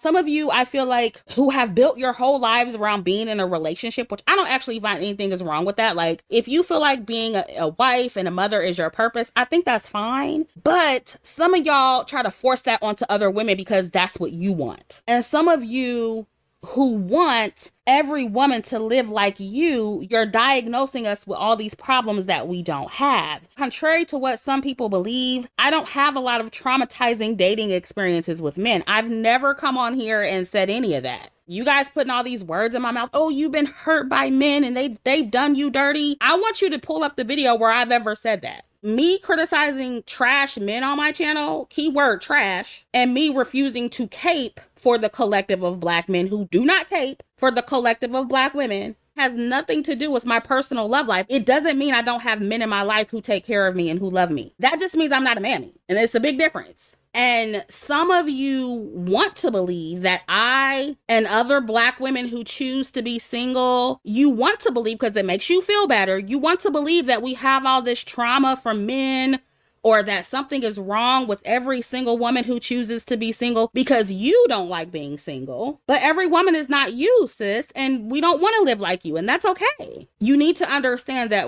Some of you, I feel like, who have built your whole lives around being in a relationship, which I don't actually find anything is wrong with that. Like, if you feel like being a wife and a mother is your purpose, I think that's fine. But some of y'all try to force that onto other women because that's what you want. And some of you who want every woman to live like you're diagnosing us with all these problems that we don't have. Contrary to what some people believe, I don't have a lot of traumatizing dating experiences with men. I've never come on here and said any of that. You guys putting all these words in my mouth. Oh, you've been hurt by men and they've done you dirty. I want you to pull up the video where I've ever said that. Me criticizing trash men on my channel, keyword trash, and me refusing to cape for the collective of Black men who do not cape for the collective of Black women has nothing to do with my personal love life. It doesn't mean I don't have men in my life who take care of me and who love me. That just means I'm not a mammy. And it's a big difference. And some of you want to believe that I and other Black women who choose to be single, you want to believe because it makes you feel better. You want to believe that we have all this trauma from men or that something is wrong with every single woman who chooses to be single because you don't like being single. But every woman is not you, sis, and we don't want to live like you, and that's okay. You need to understand that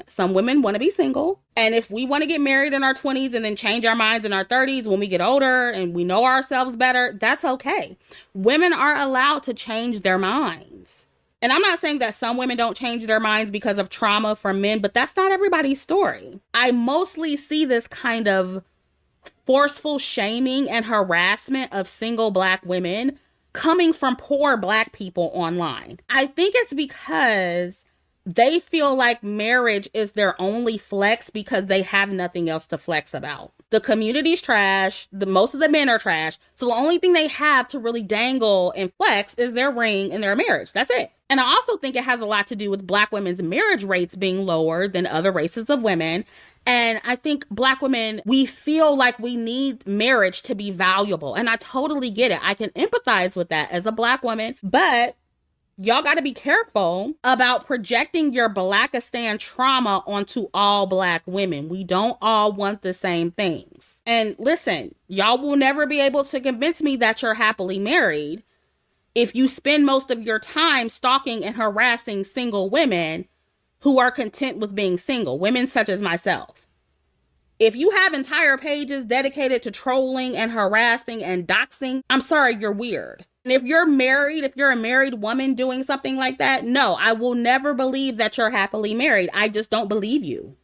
some women want to be single, and if we want to get married in our 20s and then change our minds in our 30s when we get older and we know ourselves better, that's okay. Women are allowed to change their minds. And I'm not saying that some women don't change their minds because of trauma from men, but that's not everybody's story. I mostly see this kind of forceful shaming and harassment of single Black women coming from poor Black people online. I think it's because they feel like marriage is their only flex because they have nothing else to flex about. The community's trash. Most of the men are trash. So the only thing they have to really dangle and flex is their ring and their marriage. That's it. And I also think it has a lot to do with Black women's marriage rates being lower than other races of women. And I think Black women, we feel like we need marriage to be valuable. And I totally get it. I can empathize with that as a Black woman. But y'all got to be careful about projecting your Blackistan trauma onto all Black women. We don't all want the same things. And listen, y'all will never be able to convince me that you're happily married if you spend most of your time stalking and harassing single women who are content with being single, women such as myself. If you have entire pages dedicated to trolling and harassing and doxing, I'm sorry, you're weird. And if you're married, if you're a married woman doing something like that, no, I will never believe that you're happily married. I just don't believe you.